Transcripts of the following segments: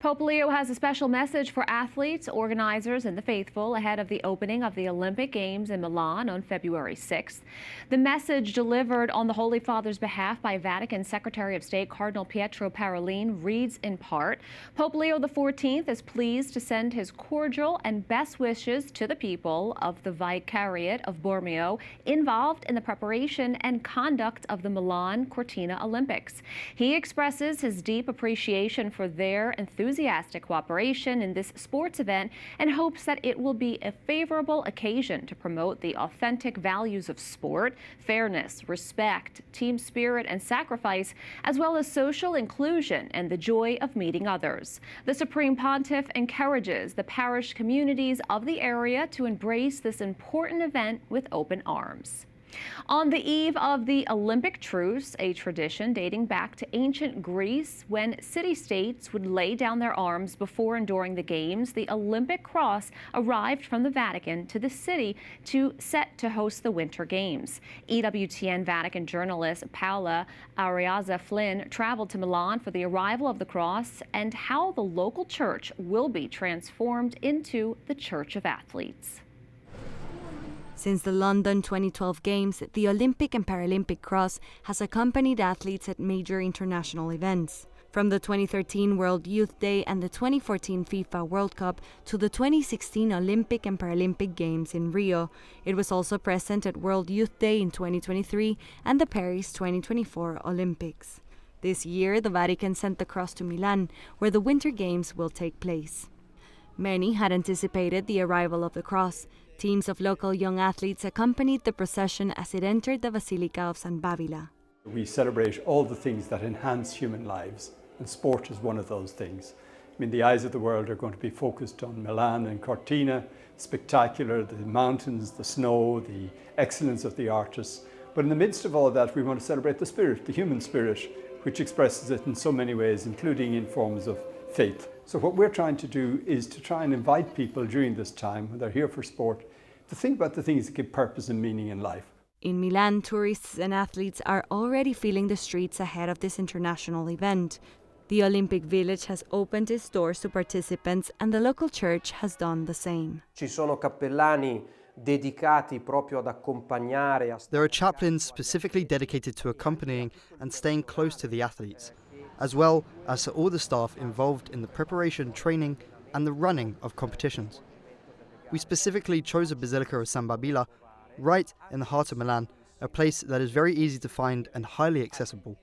Pope Leo has a special message for athletes, organizers, and the faithful ahead of the opening of the Olympic Games in Milan on February 6th. The message delivered on the Holy Father's behalf by Vatican Secretary of State Cardinal Pietro Parolin reads in part, Pope Leo XIV is pleased to send his cordial and best wishes to the people of the Vicariate of Bormio involved in the preparation and conduct of the Milan Cortina Olympics. He expresses his deep appreciation for their enthusiastic cooperation in this sports event and hopes that it will be a favorable occasion to promote the authentic values of sport, fairness, respect, team spirit, and sacrifice, as well as social inclusion and the joy of meeting others. The Supreme Pontiff encourages the parish communities of the area to embrace this important event with open arms. On the eve of the Olympic Truce, a tradition dating back to ancient Greece when city-states would lay down their arms before and during the Games, the Olympic cross arrived from the Vatican to the city set to host the Winter Games. EWTN Vatican journalist Paola Arriaza Flynn traveled to Milan for the arrival of the cross and how the local church will be transformed into the Church of Athletes. Since the London 2012 Games, the Olympic and Paralympic Cross has accompanied athletes at major international events. From the 2013 World Youth Day and the 2014 FIFA World Cup to the 2016 Olympic and Paralympic Games in Rio, it was also present at World Youth Day in 2023 and the Paris 2024 Olympics. This year, the Vatican sent the cross to Milan, where the Winter Games will take place. Many had anticipated the arrival of the cross. Teams of local young athletes accompanied the procession as it entered the Basilica of San Babila. We celebrate all the things that enhance human lives, and sport is one of those things. I mean, the eyes of the world are going to be focused on Milan and Cortina, spectacular, the mountains, the snow, the excellence of the artists. But in the midst of all that, we want to celebrate the spirit, the human spirit, which expresses it in so many ways, including in forms of faith. So what we're trying to do is to try and invite people during this time, when they're here for sport, to think about the things that give purpose and meaning in life. In Milan, tourists and athletes are already filling the streets ahead of this international event. The Olympic Village has opened its doors to participants and the local church has done the same. Ci sono cappellani dedicati proprio ad accompagnare. There are chaplains specifically dedicated to accompanying and staying close to the athletes, as well as to all the staff involved in the preparation, training, and the running of competitions. We specifically chose the Basilica of San Babila, right in the heart of Milan, a place that is very easy to find and highly accessible,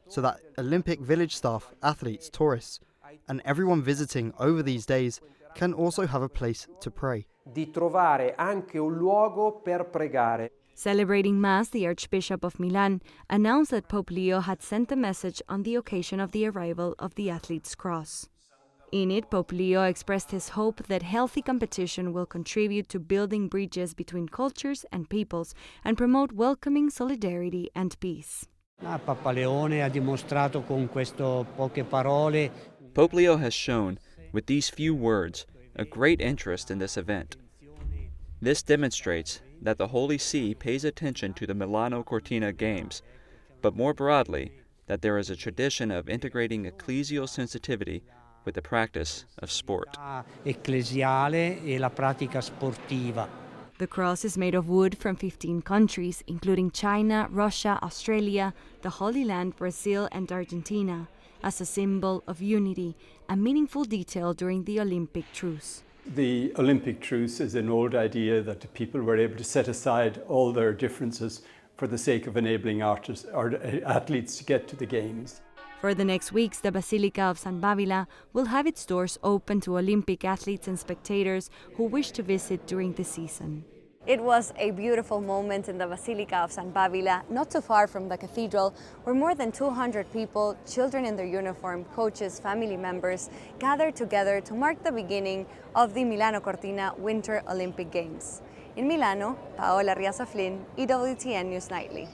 so that Olympic Village staff, athletes, tourists, and everyone visiting over these days can also have a place to pray. Di trovare anche un luogo per pregare. Celebrating Mass, the Archbishop of Milan announced that Pope Leo had sent a message on the occasion of the arrival of the athlete's cross. In it, Pope Leo expressed his hope that healthy competition will contribute to building bridges between cultures and peoples and promote welcoming solidarity and peace. Papa Leone ha dimostrato con queste poche parole. Pope Leo has shown, with these few words, a great interest in this event. This demonstrates that the Holy See pays attention to the Milano Cortina Games, but more broadly, that there is a tradition of integrating ecclesial sensitivity with the practice of sport. Ecclesiale e la pratica sportiva. The cross is made of wood from 15 countries, including China, Russia, Australia, the Holy Land, Brazil, and Argentina, as a symbol of unity, a meaningful detail during the Olympic Truce. The Olympic Truce is an old idea that the people were able to set aside all their differences for the sake of enabling athletes to get to the Games. For the next weeks, the Basilica of San Babila will have its doors open to Olympic athletes and spectators who wish to visit during the season. It was a beautiful moment in the Basilica of San Babila, not too far from the cathedral, where more than 200 people, children in their uniform, coaches, family members, gathered together to mark the beginning of the Milano Cortina Winter Olympic Games. In Milano, Paola Arriaza Flynn, EWTN News Nightly.